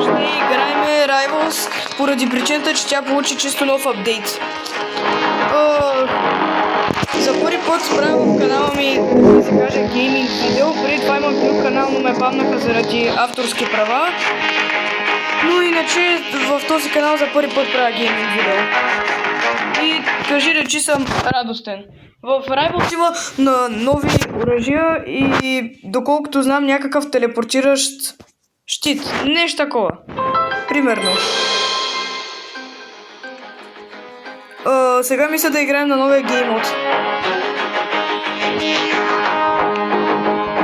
ще играем Rivals поради причината, че тя получи чисто нов апдейт. За първи път правя в канала ми, да се каже, гейминг видео. Преди това имах друг канал, но ме бамнаха заради авторски права. Но иначе в този канал за първи път правя гейминг видео. И кажи речи съм радостен. В Rivals има нови оръжия и доколкото знам някакъв телепортиращ щит. Нещо такова. Примерно. Сега мисля да играем на новия гейм мод.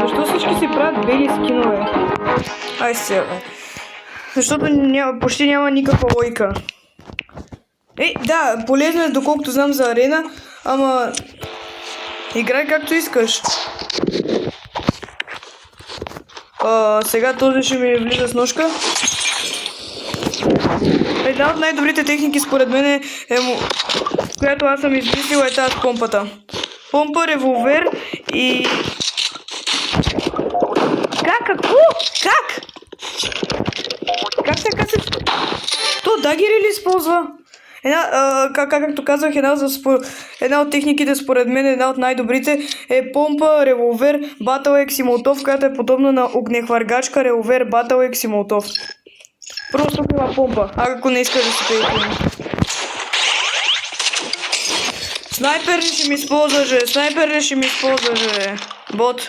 Защо всички си правят бели скинове? Ай сега. Защото почти няма никаква лойка. Да, полезно е доколкото знам за арена, ама играй както искаш. Сега този ще ми влиза с ножка. Една от най-добрите техники според мен която аз съм измислила, е тази с помпата. Помпа, револвер и... Какво? Как? Как така се... То дагери ли използва? Както казах, една от техниките според мен, една от най-добрите е помпа, револвер, батъл-екс и молотов, която е подобна на огнехвъргачка, револвер, батъл-екс и молотов. Просто има помпа, ако не искаш да си пейте. Снайпер ли ще ми използваше, бот.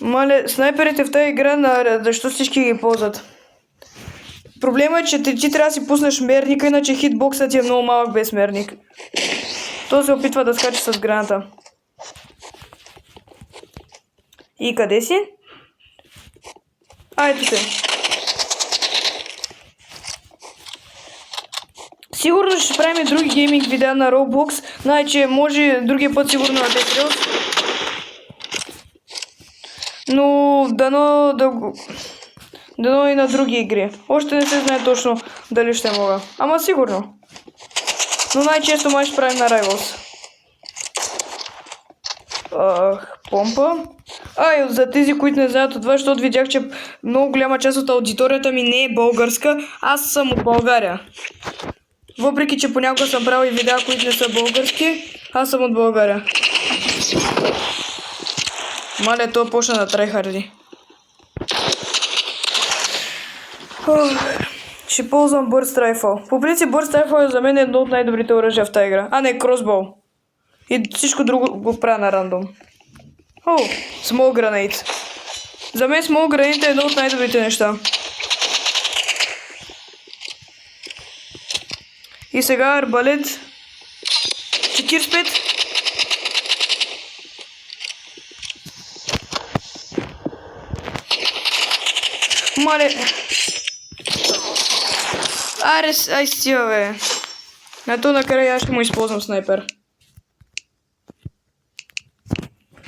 Мале, снайперите в тази игра, защо всички ги ползват? Проблема е, че ти трябва да си пуснеш мерника, иначе хитбоксът ти е много малък без мерник. То се опитва да скача с граната. И къде си? Ето се. Сигурно ще правим други гейминг видеа на Roblox. Значи може другия път сигурно на Dead Trails. Но дано и на други игри. Още не се знае точно дали ще мога. Ама сигурно. Но най-често май ще правим на Rivals. Помпа. За тези, които не знаят от това, защото видях, че много голяма част от аудиторията ми не е българска. Аз съм от България. Въпреки, че понякога съм правил и видеа, които не са български, аз съм от България. Мале, то почна да трайхарди. Ще ползвам Burst Rifle. По принцип Burst Rifle за мен е едно от най-добрите оръжия в тази игра. Не, Crossbow. И всичко друго го правя на рандом. Small Grenade. За мен Small Grenade е едно от най-добрите неща. И сега арбалет. 45. Мале. Ай стига, бе. То накрая аз ще му използвам снайпер.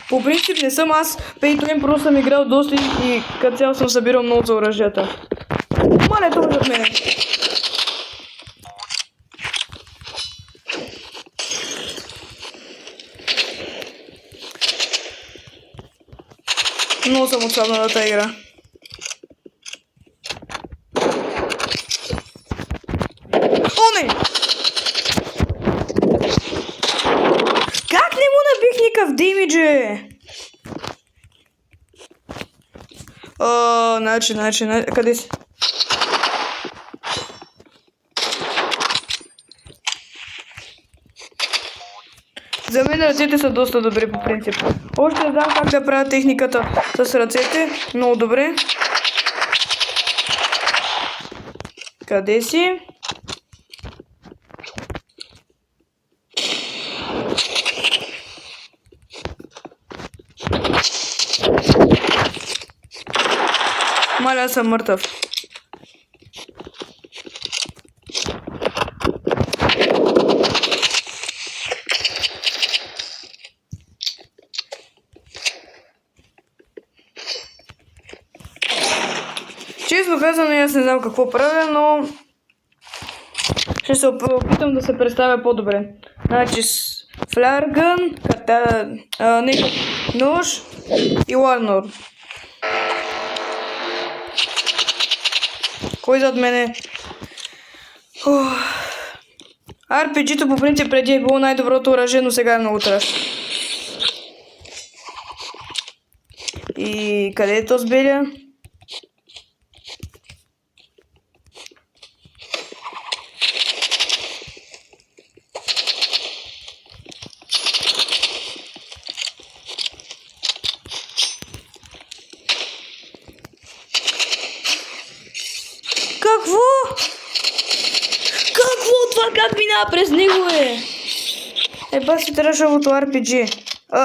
По принцип не съм аз Pay to Win, просто съм играл доста и като цяло съм събирал много за оръжията. Мале, това зад мене. Много съм отслабна на тази игра. Не! Как не му набих никакъв демидже? Значи, къде си? За мен ръцете са доста добри по принцип. Още не знам как да правя техниката с ръцете. Много добре. Къде си? Маля, аз съм мъртъв. Честно казано, аз не знам какво правя, но ще се опитам да се представя по-добре. Значи, фларгън, нож и Warlord. Кой зад мене? RPG-то по принцип преди е било най-доброто оръжие, но сега е много тъж. И къде е този белия? Какво? Какво? Това как минава през него е? Еба си трашавото RPG.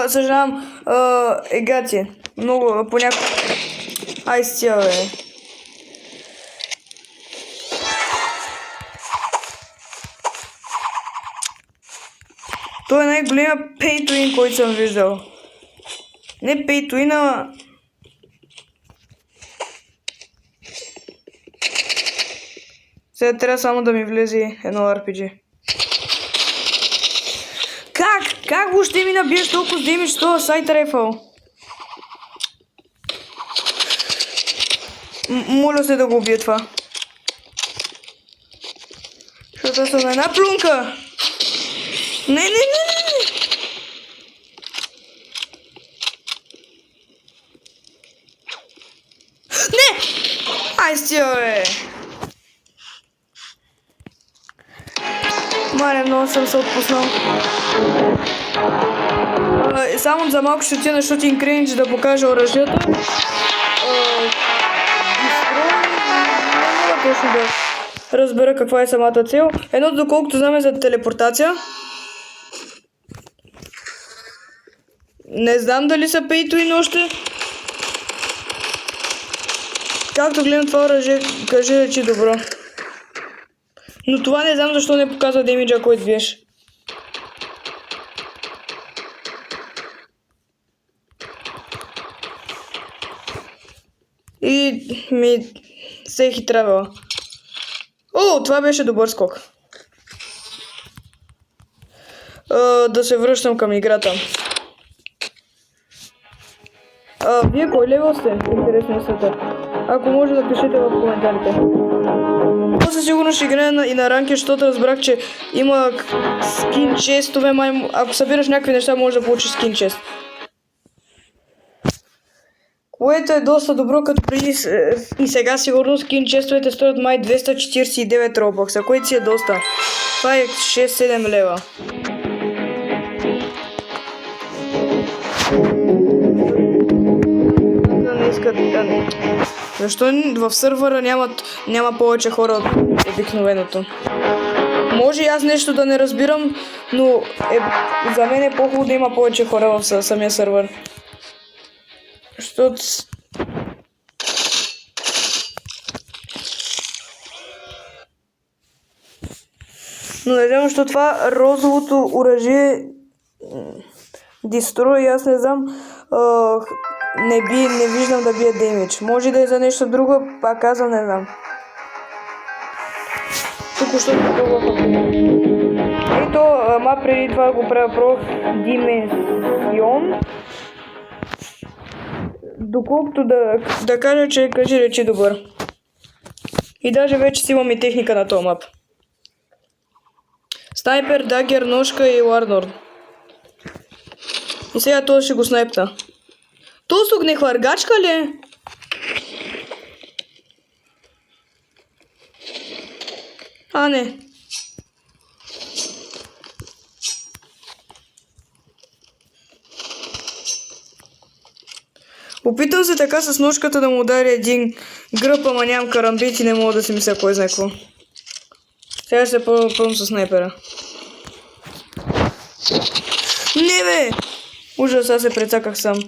Съжалявам, егати. Много понякога... Ай с тя, бе. Той е най-големия pay to win, който съм виждал. Не pay to win, а... Сега трябва само да ми влезе едно RPG. Как? Как въобще ми набиеш толкова с демидж този сайт райфъл? Моля се да го убия това. Защото аз съм на една плунка. Не. Не! Ай стига, бе! Маре, много съм се отпуснал. Само за малко ще отида на Shooting Range да покажа оръжията. Не мога точно да разбера каква е самата цел. Едното, доколкото знаме, за телепортация. Не знам дали са pay to win още. Както гледам това оръжие, кажи, че добро. Но това не знам защо не показва демиджа, който биеш. И ми се е хитравила. О, това беше добър скок. Да се връщам към играта. Вие кой левел сте? Интересно е света. Ако може да пишете в коментарите. Със сигурно ще играя и на ранки, защото разбрах, че има скин честове. Ако събираш някакви неща, може да получиш скин чест. Което е доста добро, като преди и сега сигурно скин честовете стоят май 249 робокса, което си е доста. Това е 6-7 лева. Не искат да не. Защо в сървъра няма повече хора от обикновеното? Може и аз нещо да не разбирам, но за мен е по-хубаво да има повече хора в самия сървър. Защото... Но не знам, защото това розовото оръжие деструи, аз не знам, не виждам да бие демидж. Може да е за нещо друго, пак казвам, не знам. Тук още пробвах. Ето, преди това го правя про Дименсион. Доколкото да кажа, че кажи речи добър. И даже вече си имам и техника на този мап. Снайпер, дагер, ножка и Warlord. И сега този ще го снайпта. То с огнехвъргачка ли е? А, не. Опитам се така с ножката да му ударя един гръб, ама нямам карамбит и не мога да си мисля кой знае какво. Сега ще се пълвам с снайпера. Не бе! Ужас, аз се прецаках сам.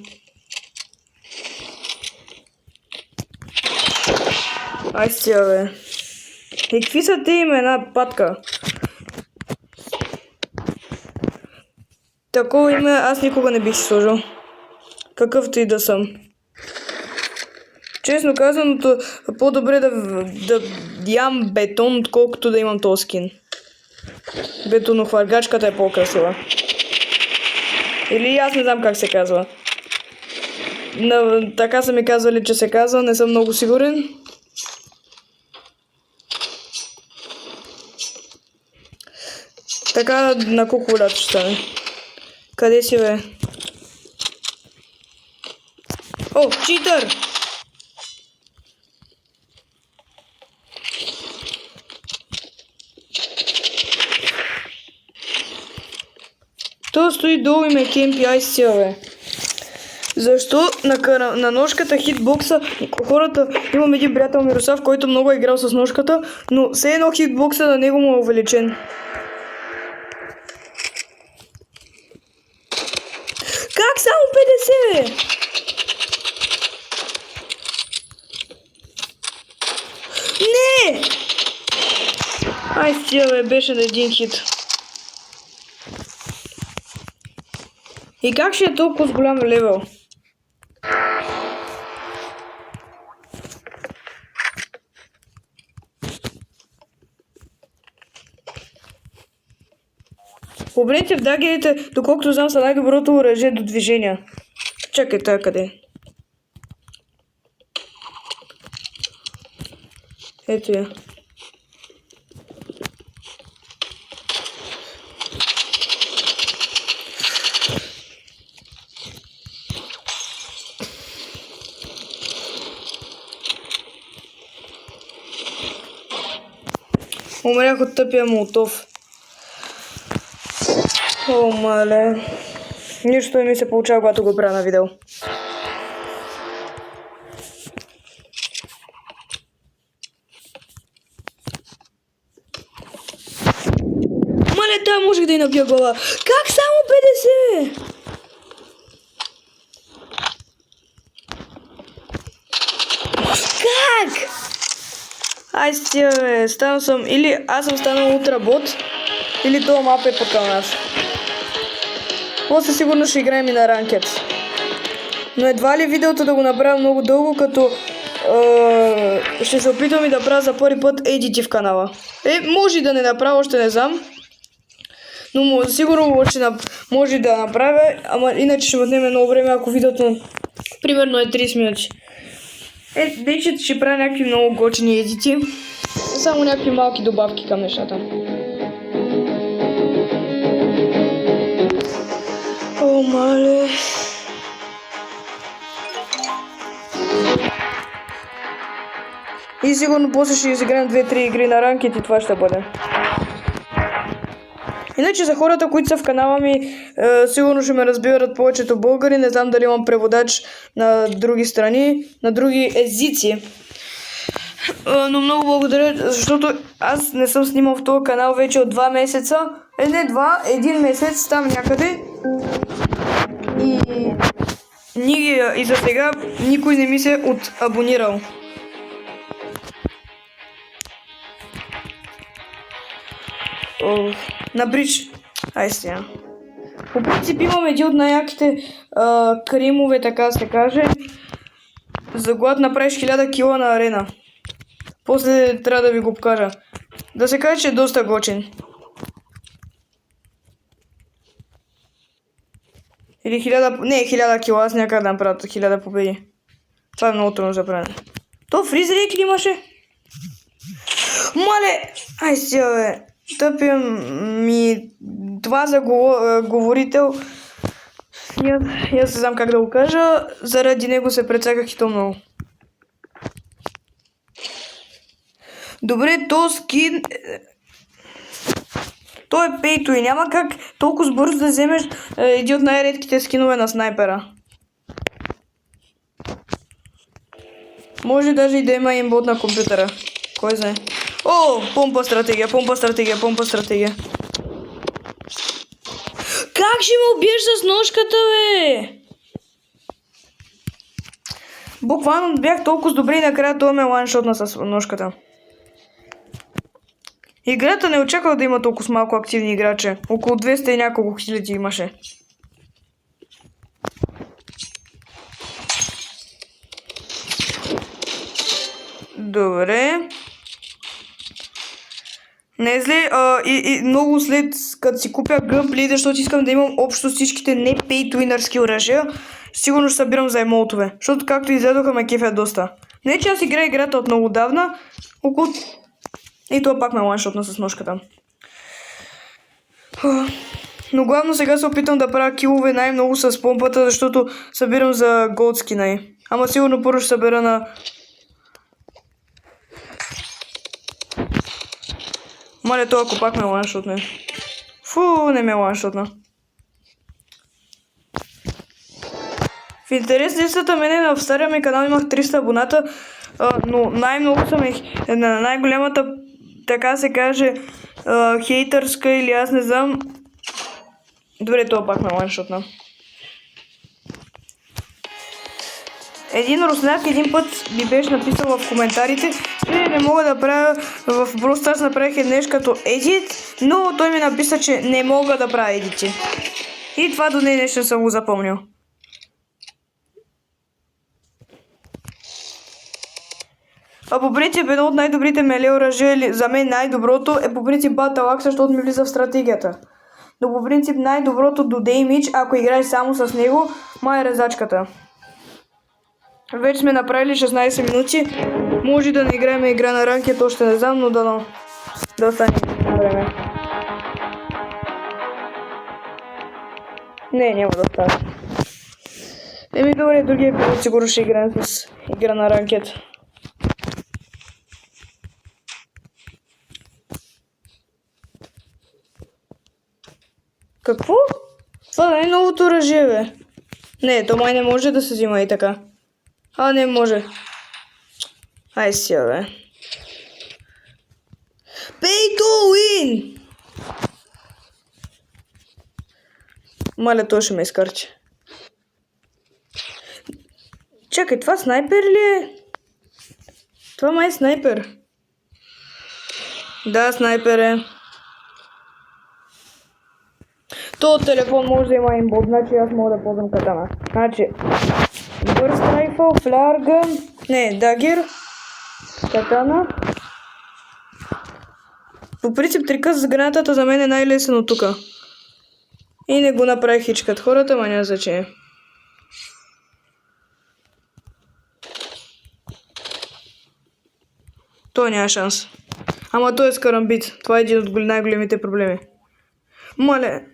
Ай стига бе. И какви са те има една патка? Такова име аз никога не бих си сложил. Какъвто и да съм. Честно казаното, по-добре да ям бетон, отколкото да имам този скин. Бетонохвъргачката е по-красива. Или аз не знам как се казва. Така са ми казвали, че се казва, не съм много сигурен. Така на колко водата ще стане? Къде си, бе? О, читър! То стои долу и ме кемпи, ай си, бе. Защо на ножката хитбокса хората... Имам един приятел Мирослав, който много е играл с ножката, но все едно хитбокса на него му е увеличен. Как само 50, бе? Не! Ай стига, бе, беше на един хит. И как ще е толкова с голям левел? Обрете в дагерите, доколкото знам, са най-доброто оръжие до движения. Чакай, тая къде? Ето я. Умрях от тъпия молотов. О, мале. Нищо не ми се получава, когато го правя на видео. Мале, да, можех да й набия глава. Как само 50? Как? Ай, стига, бе. Станал съм... Или аз съм станал ултработ, или това мапа е по нас. После сигурно ще играем и на ранкет. Но едва ли видеото да го направя много дълго, като ще се опитвам и да правя за първи път едити в канала. Може и да не направя, още не знам. Но сигурно може да направя, ама иначе ще отнеме много време, ако видеото примерно е 30 минути. Вече ще правя някакви много готини едити. Само някакви малки добавки към нещата. О, мале. И сигурно после ще изиграем 2-3 игри на ранкет и това ще бъде. Иначе за хората, които са в канала ми, сигурно ще ме разбират повечето българи. Не знам дали имам преводач на други страни, на други езици. Но много благодаря, защото аз не съм снимал в този канал вече от 2 месеца. Един месец там някъде. И за сега никой не ми се абонирал. На бридж. Ай сега. По принцип имам един от най-яките кримове, така се каже. За когато направиш 1000 кила на арена. После трябва да ви го покажа. Да се каже, че е доста гочен. Или 1000... Не, 1000 кила, аз някак да направя 1000 победи. Това е много трудно за правене. То фризерик ли имаше? Мале! Ай сега, бе. Тъпия ми... Това за говорител... Аз не знам как да го кажа. Заради него се прецаках и то много. Добре, то скин... Той е пейто и няма как толкова бързо да вземеш един от най-редките скинове на снайпера. Може даже и да има имбот на компютъра. Кой знае? О, помпа стратегия, помпа стратегия, помпа стратегия. Как ще ме убиеш с ножката, бе? Буквално бях толкова добре и накрая той ме ланшотна с ножката. Играта не очаква да има толкова малко активни играчи. Около 200 и няколко хиляди имаше. Добре. Не е зле, и много след, като си купя гъмплей, защото искам да имам общо всичките не pay-to-winърски оръжия, сигурно ще събирам за емолтове, защото както изледоха ме кефя доста. Не че аз играя играта от много давна, около... И това пак ме ланшотна с ножката. Но главно сега се опитам да правя килове най-много с помпата, защото събирам за голд скина. Ама сигурно първо ще събера на... Маля, това ако пак ме ланшотне. Фу, не ме ланшотна. В интерес листата мене в стария ми канал имах 300 абоната, но най-много съм на най-голямата, така се каже, хейтърска или аз не знам. Добре, това пак ме ланшотна. Един русняк един път ми беше написал в коментарите, че не мога да правя, в Brawl Stars направих нещо като едит, но той ми написа, че не мога да правя едити. И това до днес нещо съм го запомнил. А по принцип едно от най-добрите меле оръжия, за мен най-доброто е по принцип Battle Axe, защото ми влиза в стратегията. Но по принцип най-доброто до Damage, ако играеш само с него, е резачката. Вече сме направили 16 минути. Може да не играем игра на ранкет, още не знам, но да остане на време. Не, няма да остане. Еми добре, другия епизод сигурно ще играем с игра на ранкет. Какво? Това да е новото оръжие, бе. Не, то май не може да се взима и така. Не може. Ай си, бе. Pay to win! Маля, той ще ме изкарчи. Чакай, това снайпер ли е? Това май е снайпер. Да, снайпер е. То телефон може да има имбот, значи аз мога да ползвам катана. Значи, Burst Rifle, Flare Gun, не, Dagger, катана. По принцип трика с гранатата за мен е най-лесен от тука. И не го направих хичкат хората, ма няма значение. Той няма шанс. Ама той е с карамбит. Това е един от най-големите проблеми. Мале.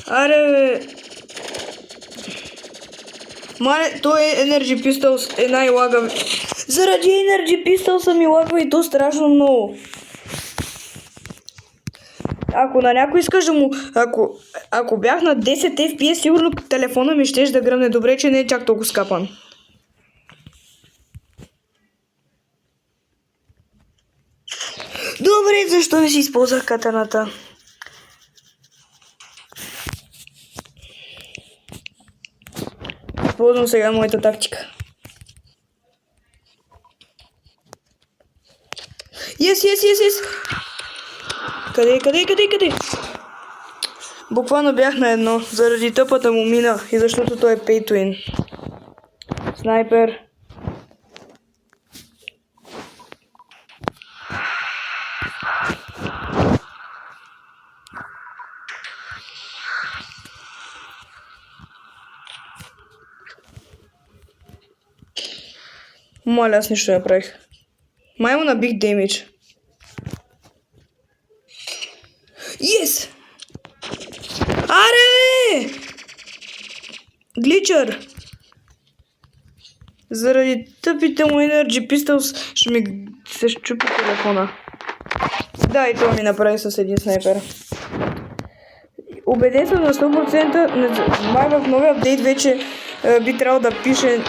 Аре, бе. Мале, той Energy Pistols е най-лагав. Заради Energy Pistols ми лагва и то страшно много. Ако на някой искаш да му... Ако бях на 10 FPS, сигурно телефона ми щеш да гръмне. Добре, че не е чак толкова скапан. Добре, защо не си използвах катаната? Използвам сега моята тактика. Yes! Къде? Буквално бях на едно, заради тъпата му мина и защото той е pay to win. Снайпер. Моля, аз нищо не правих. Май му набих демидж. Yes! Аре! Гличър! Заради тъпите му Energy Pistols ще ми се щупи телефона. Да, и това ми направи с един снайпер. Убеден съм на 100%, май в новия апдейт вече би трябвало да пише...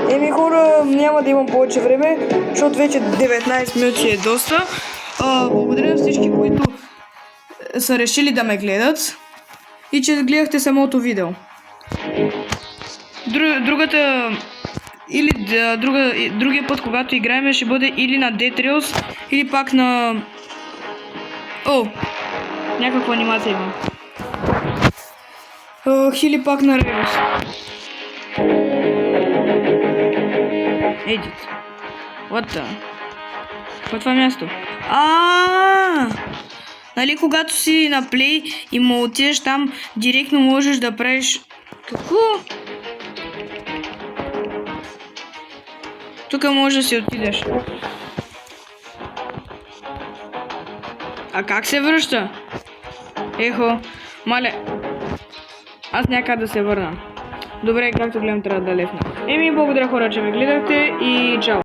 Еми хора, няма да имам повече време, защото вече 19 минути е доста. Благодаря на всички, които са решили да ме гледат и че гледахте самото видео. Другия път, когато играем, ще бъде или на Dead Trails, или пак на... някаква анимация има. Или пак на Rails. Edit. What the? Кое е това място? Нали, когато си на плей и му отидеш там, директно можеш да правиш... Какво? Тук може да си отидеш. А как се връща? Ехо, мале. Аз някак да се върна. Добре, както гледам, трябва да лефна. Благодаря хора, че ме гледахте и чао!